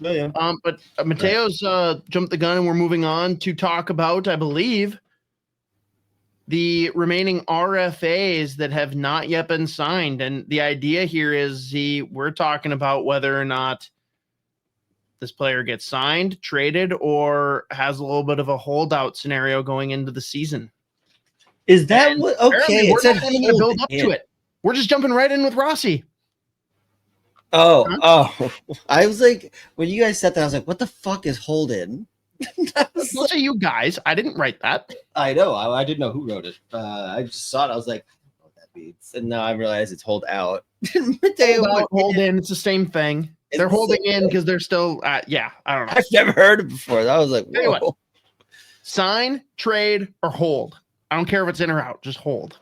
Yeah. But Mateo's jumped the gun, and we're moving on to talk about, I believe, the remaining RFAs that have not yet been signed. And the idea here is we're talking about whether or not this player gets signed, traded, or has a little bit of a holdout scenario going into the season. Is that what? Okay, we're not even going to build up to it. We're just jumping right in with Rossi. Oh! I was like, when you guys said that, I was like, "What the fuck is hold in?" Those are you guys. I didn't write that. I know. I didn't know who wrote it. I just saw it. I was like, I don't know what that means. And now I realize it's hold out. Hold in. It's the same thing. They're holding in because they're still I don't know. I've never heard it before. I was like, whoa. Anyway, sign, trade, or hold. I don't care if it's in or out. Just hold.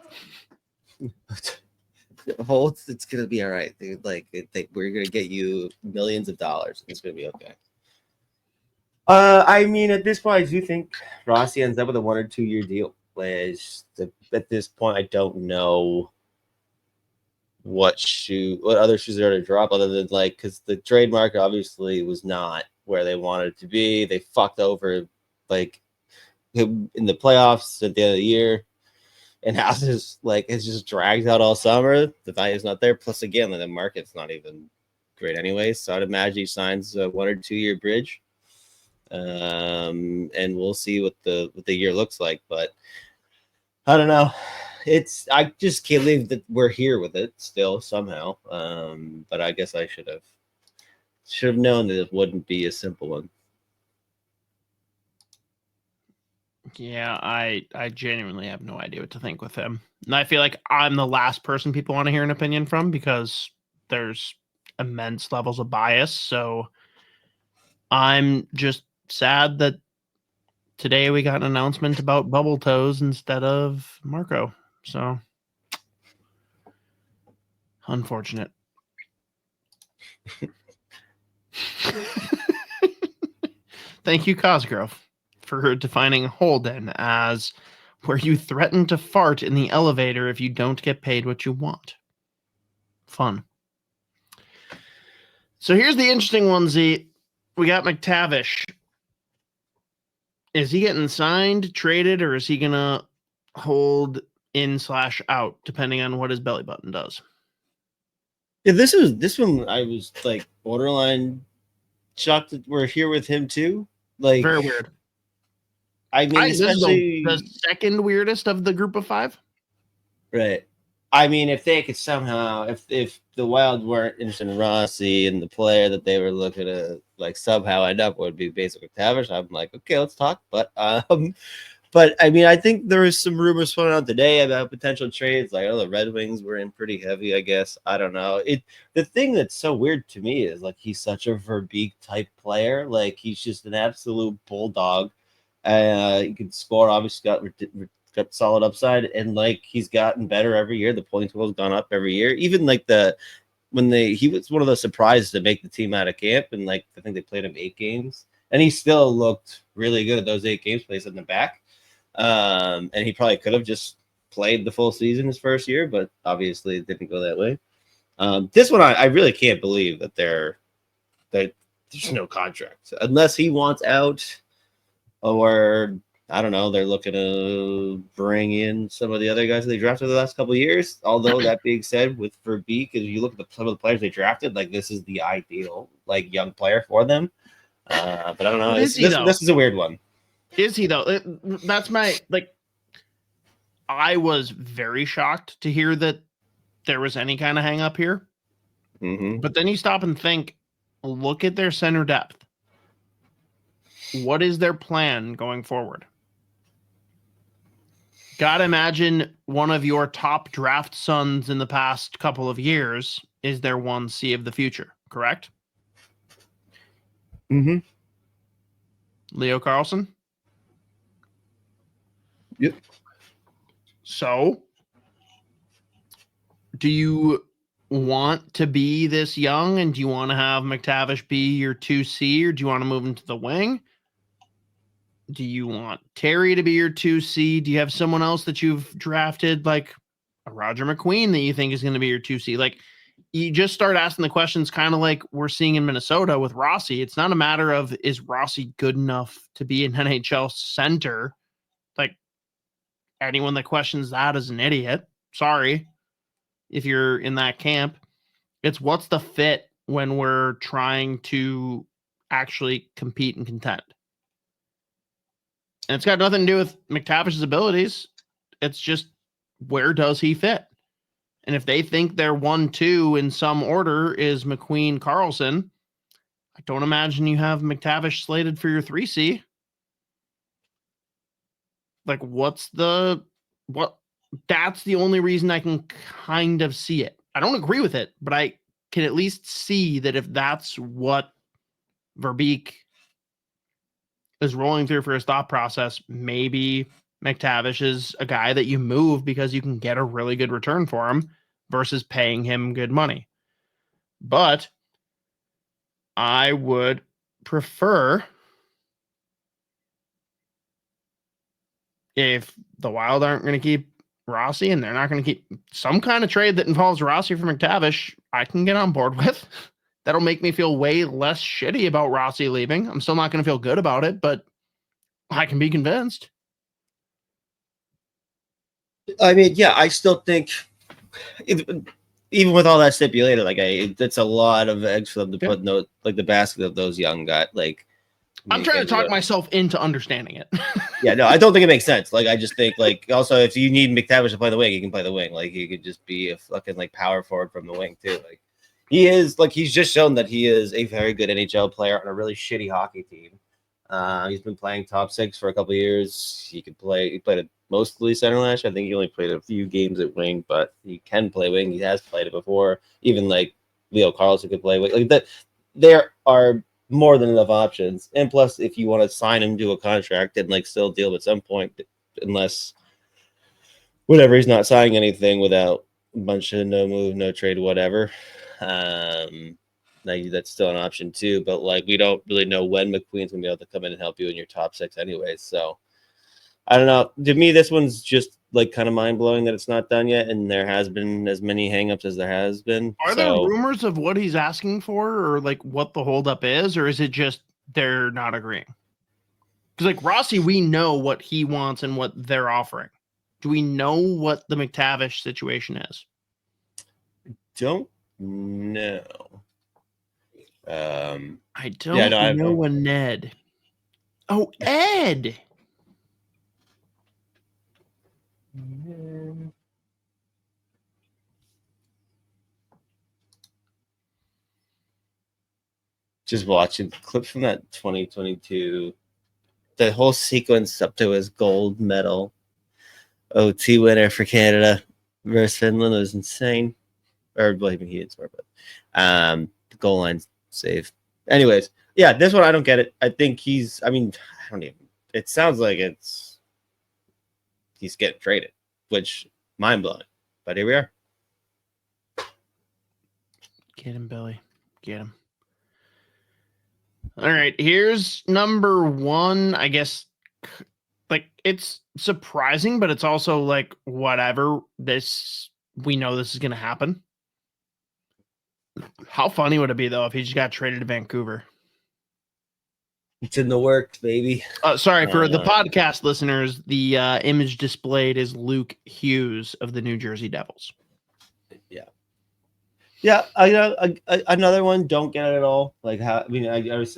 Hold. It's going to be all right, dude. Like, we're going to get you millions of dollars. It's going to be okay. I mean, at this point, I do think Rossi ends up with a 1 or 2 year deal. At this point, I don't know what other shoes they're going to drop other than because the trade market obviously was not where they wanted it to be. They fucked over in the playoffs at the end of the year, and House is it's just dragged out all summer. The value's not there. Plus, again, the market's not even great anyway. So I'd imagine he signs a 1 or 2 year bridge. And we'll see what the year looks like, but I don't know. I just can't believe that we're here with it still somehow. But I guess I should have known that it wouldn't be a simple one. Yeah, I genuinely have no idea what to think with him. And I feel like I'm the last person people want to hear an opinion from because there's immense levels of bias. So I'm just sad that today we got an announcement about Bubble Toes instead of Marco. So unfortunate. Thank you, Cosgrove, for defining hold-in as where you threaten to fart in the elevator if you don't get paid what you want. Fun. So here's the interesting one, Z. We got McTavish. Is he getting signed, traded, or is he going to hold in/out, depending on what his belly button does? Yeah, this one I was borderline shocked that we're here with him too. Very weird. I mean, especially the second weirdest of the group of 5. Right. I mean, if they could somehow, if the Wild weren't interested in Rossi and the player that they were looking to somehow end up would be basically McTavish, I'm like, okay, let's talk. But I mean, I think there was some rumors floating out today about potential trades. The Red Wings were in pretty heavy, I guess. I don't know. The thing that's so weird to me is he's such a Verbeek type player. He's just an absolute bulldog. He can score. Obviously, got solid upside, and he's gotten better every year. The point total has gone up every year. Even he was one of the surprises to make the team out of camp, and I think they played him 8 games, and he still looked really good at those 8 games. Plays in the back, and he probably could have just played the full season his first year, but obviously it didn't go that way. This one I really can't believe that there's no contract unless he wants out, or I don't know, they're looking to bring in some of the other guys they drafted the last couple of years. Although that being said, with Verbeek, as you look at some of the players they drafted, this is the ideal young player for them. But I don't know. This is a weird one. Is he though? That's my I was very shocked to hear that there was any kind of hang up here. Mm-hmm. But then you stop and think, look at their center depth. What is their plan going forward? Gotta imagine one of your top draft sons in the past couple of years is their 1C of the future, correct? Mm-hmm. Leo Carlson? Yep. So, do you want to be this young, and do you want to have McTavish be your 2C, or do you want to move him to the wing? Do you want Terry to be your 2C? Do you have someone else that you've drafted, like a Roger McQueen, that you think is going to be your 2C? you just start asking the questions kind of like we're seeing in Minnesota with Rossi. It's not a matter of, is Rossi good enough to be an NHL center? Like, anyone that questions that is an idiot. Sorry if you're in that camp. It's what's the fit when we're trying to actually compete and contend. And it's got nothing to do with McTavish's abilities. It's just, where does he fit? And if they think their 1-2 in some order is McQueen Carlson, I don't imagine you have McTavish slated for your 3C. Like, that's the only reason I can kind of see it. I don't agree with it, but I can at least see that if that's what Verbeek is rolling through for his thought process, maybe McTavish is a guy that you move because you can get a really good return for him versus paying him good money. But I would prefer, if the Wild aren't going to keep Rossi and they're not going to keep some kind of trade that involves Rossi for McTavish, I can get on board with. That'll make me feel way less shitty about Rossi leaving. I'm still not going to feel good about it, but I can be convinced. I mean, yeah, I still think, even with all that stipulated, like, it's a lot of eggs for them to put in the basket of those young guys. Like, I'm trying to talk myself into understanding it. Yeah, no, I don't think it makes sense. Like, I just think, like, also, if you need McTavish to play the wing, he can play the wing. Like, he could just be a fucking, like, power forward from the wing, too. Like, he's just shown that he is a very good NHL player on a really shitty hockey team. He's been playing top six for a couple of years. He played it mostly center last year. I think he only played a few games at wing, but he can play wing. He has played it before. Even, like, Leo Carlson could play wing. Like, that, there are more than enough options. And plus, if you want to sign him to a contract and, like, still deal at some point, unless whatever, he's not signing anything without a bunch of no move, no trade, whatever. That's still an option too. But, like, we don't really know when McQueen's gonna be able to come in and help you in your top six anyways. So I don't know. To me, this one's just, like, kind of mind blowing that it's not done yet, and there has been as many hangups as there has been. Are there rumors of what he's asking for, or, like, what the holdup is, or is it just they're not agreeing? Because, like, Rossi, we know what he wants and what they're offering. Do we know what the McTavish situation is? Don't know. I don't know a Ned. Oh, Ed. Just watching clips from that 2022, the whole sequence up to his gold medal OT winner for Canada versus Finland was insane. Or, well, he didn't score, but the goal line save. Anyways, yeah, this one I don't get it. I think I don't even. It sounds like he's getting traded, which mind blowing. But here we are. Get him, Billy. Get him. All right, here's number one. I guess, like, it's surprising, but it's also like, whatever. We know this is going to happen. How funny would it be, though, if he just got traded to Vancouver? It's in the works, baby. Sorry, for the podcast listeners, the image displayed is Luke Hughes of the New Jersey Devils. Yeah, another one. Don't get it at all. Like, how? I mean, I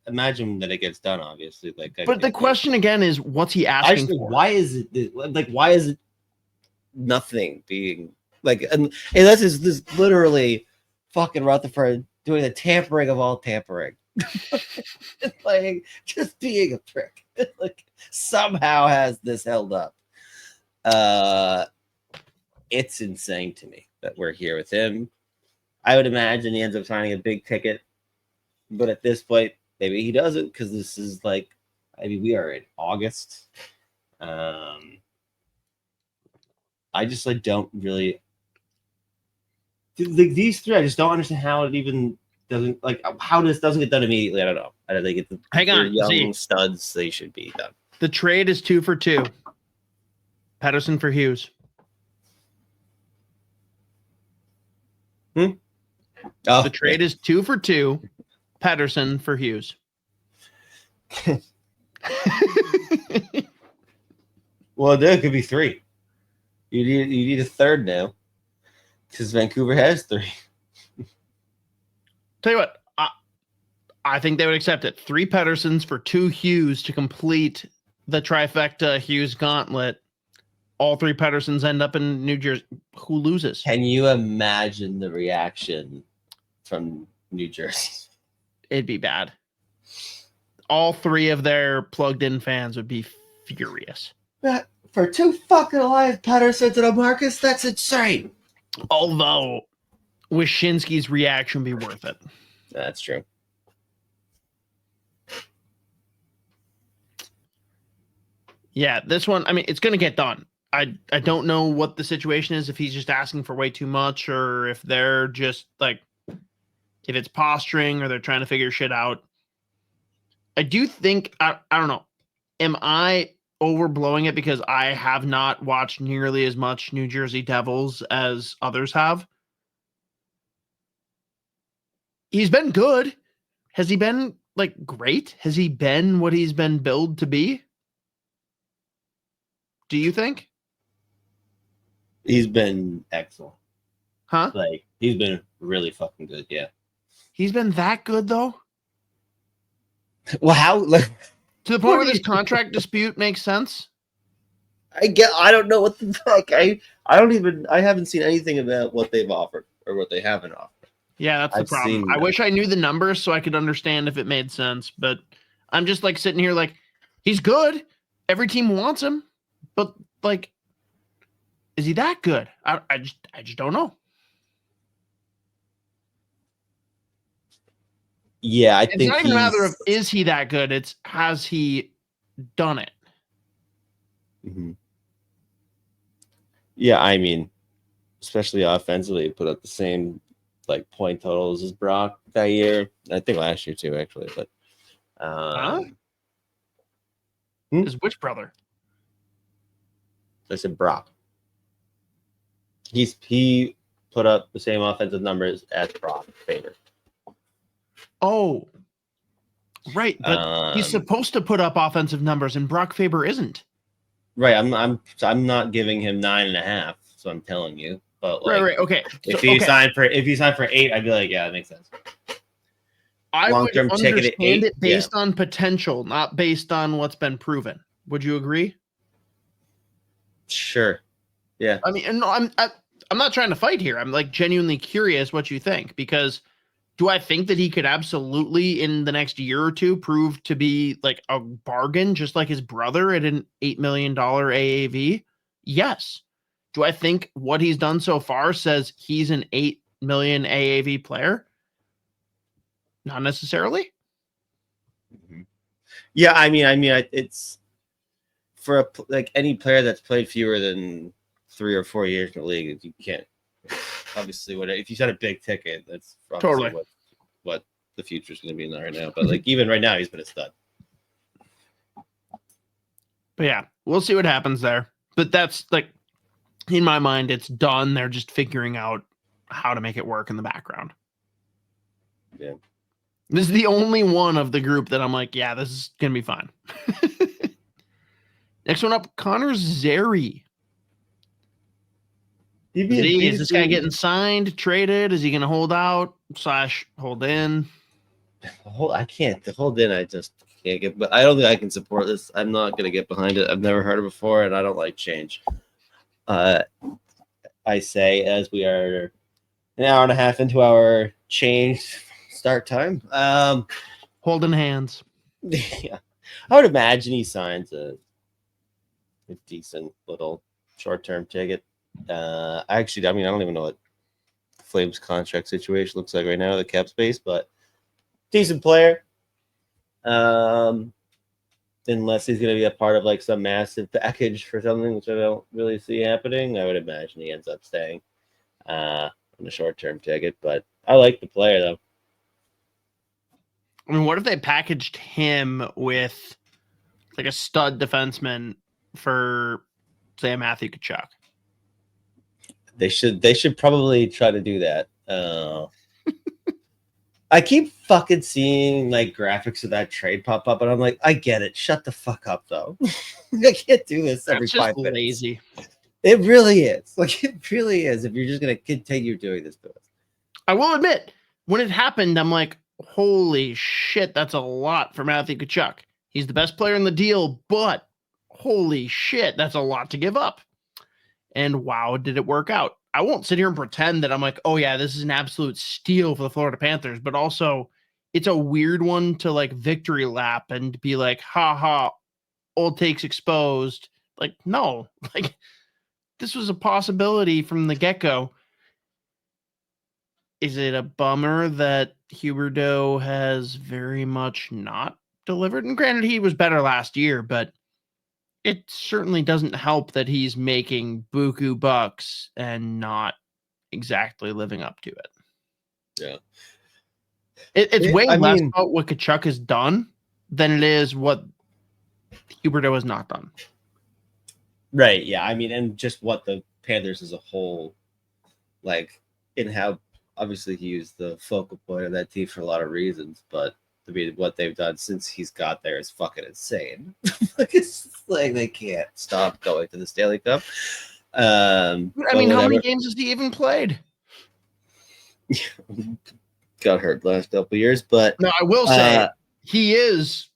imagine that it gets done. Obviously, like. But the question again is, what's he asking for? Why is it like? Why is it nothing being like? And this is literally fucking Rutherford doing the tampering of all tampering. Like, just being a prick. Like, somehow has this held up. It's insane to me that we're here with him. I would imagine he ends up signing a big ticket, but at this point, maybe he doesn't, because this is like, I mean, we are in August. I just, like, don't really, like, these three. I just don't understand how it even doesn't, like, how this doesn't get done immediately. I don't know. I think it's hang on, young studs. They should be done. The trade is 2 for 2. Pedersen for Hughes. Oh, The trade is 2 for 2. Pettersson for Hughes. Well, there could be 3. You need a third now, because Vancouver has 3. Tell you what, I think they would accept it. 3 Petterssons for 2 Hughes to complete the trifecta Hughes gauntlet. All 3 Petterssons end up in New Jersey. Who loses? Can you imagine the reaction from New Jersey? It'd be bad. All 3 of their plugged-in fans would be furious. For 2 fucking alive Petterssons and a Marcus, that's insane. Although Wyshynski's reaction would be worth it. That's true. Yeah, this one, I mean, it's going to get done. I don't know what the situation is, if he's just asking for way too much or if they're just like, if it's posturing or they're trying to figure shit out. I do think, I don't know, am I overblowing it because I have not watched nearly as much New Jersey Devils as others have? He's been good. Has he been like great? Has he been what he's been billed to be? Do you think? He's been excellent. Huh? Like, he's been really fucking good, yeah. He's been that good, though? Well, how? Like, to the point where this contract dispute makes sense? I don't know what the fuck. I haven't seen anything about what they've offered or what they haven't offered. Yeah, that's the problem. I wish I knew the numbers so I could understand if it made sense, but I'm just like sitting here like, he's good. Every team wants him, but like, is he that good? I just don't know. Yeah, I it's think not even a matter of is he that good. It's has he done it? Mm-hmm. Yeah, I mean, especially offensively, put up the same like point totals as Brock that year. I think last year too, actually. But is which brother? I said Brock. He put up the same offensive numbers as Brock Faber. Oh, right. But he's supposed to put up offensive numbers, and Brock Faber isn't. Right. I'm not giving him 9.5. So I'm telling you. But like, right. Okay. If he signed for 8, I'd be like, yeah, that makes sense. I would understand it based on potential, not based on what's been proven. Would you agree? Sure. Yeah. I mean, no, I'm not trying to fight here. I'm like genuinely curious what you think, because do I think that he could absolutely in the next year or two prove to be like a bargain, just like his brother at an $8 million AAV? Yes. Do I think what he's done so far says he's an $8 million AAV player? Not necessarily. Mm-hmm. Yeah, I mean, it's for like any player that's played fewer than 3 or 4 years in the league, you can't. Obviously, if you set a big ticket, that's totally what the future is going to be in there right now. But like even right now, he's been a stud. But yeah, we'll see what happens there. But that's like, in my mind, it's done. They're just figuring out how to make it work in the background. Yeah. This is the only one of the group that I'm like, yeah, this is going to be fine. Next one up, Connor Zary. Is this guy getting signed, traded? Is he going to hold out / hold in? I can't. The hold in, I just can't get. But I don't think I can support this. I'm not going to get behind it. I've never heard it before, and I don't like change. I say as we are an hour and a half into our change start time. Holding hands. Yeah, I would imagine he signs a decent little short-term ticket. Actually, I mean, I don't even know what Flames contract situation looks like right now, the cap space, but decent player. Unless he's going to be a part of like some massive package for something, which I don't really see happening. I would imagine he ends up staying on a short-term ticket, but I like the player though. I mean, what if they packaged him with like a stud defenseman for, say, a Matthew Tkachuk? They should probably try to do that. I keep fucking seeing like graphics of that trade pop up, and I'm like, I get it. Shut the fuck up, though. I can't do this every That's just 5 minutes. lazy. It really is. Like, it really is. If you're just gonna continue doing this to us. I will admit, when it happened, I'm like, holy shit, that's a lot for Matthew Tkachuk. He's the best player in the deal, but holy shit, that's a lot to give up. And wow, did it work out? I won't sit here and pretend that I'm like, oh yeah, this is an absolute steal for the Florida Panthers, but also it's a weird one to like victory lap and be like, ha ha, old takes exposed. Like, no, like this was a possibility from the get-go. Is it a bummer that Huberdeau has very much not delivered? And granted, he was better last year, but it certainly doesn't help that he's making buku bucks and not exactly living up to it. Yeah. It's way less about what Tkachuk has done than it is what Huberdeau has not done. Right. Yeah. I mean, and just what the Panthers as a whole, like, in how obviously he was the focal point of that team for a lot of reasons, but I mean, what they've done since he's got there is fucking insane. Like, it's like they can't stop going to the Stanley Cup. I mean, how many games has he even played? Got hurt last couple of years, but no, I will say he is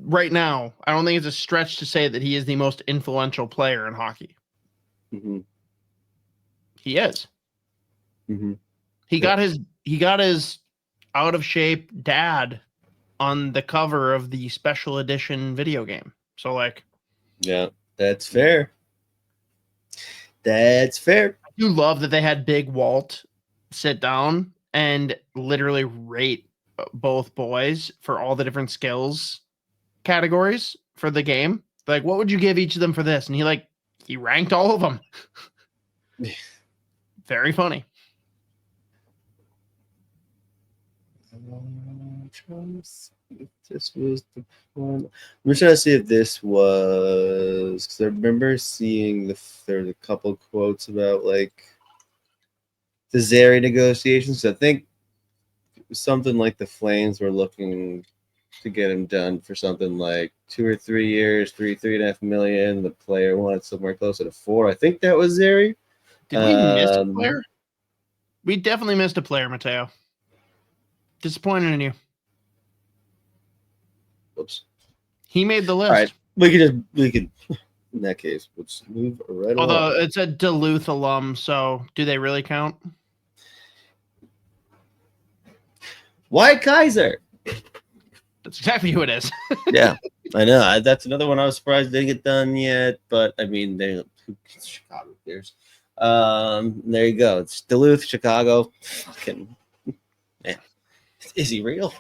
right now. I don't think it's a stretch to say that he is the most influential player in hockey. Mm-hmm. He is. Mm-hmm. He got his out of shape dad on the cover of the special edition video game. So like, yeah, that's fair. That's fair. I do love that they had Big Walt sit down and literally rate both boys for all the different skills categories for the game. Like, what would you give each of them for this? And he ranked all of them. Very funny. This was the one. I'm trying to see if this was, because I remember seeing there's a couple quotes about like the Zary negotiations. I think it was something like the Flames were looking to get him done for something like 2 or 3 years, $3.5 million. The player wanted somewhere closer to $4 million. I think that was Zary. Did we miss a player? We definitely missed a player, Mateo. Disappointed in you. Oops. He made the list. All right. We could in that case, let's move right along. Although it's a Duluth alum, so do they really count? Wyatt Kaiser. That's exactly who it is. Yeah, I know. That's another one I was surprised didn't get done yet, but I mean, Chicago Bears. There you go. It's Duluth, Chicago. Fucking man. Is he real?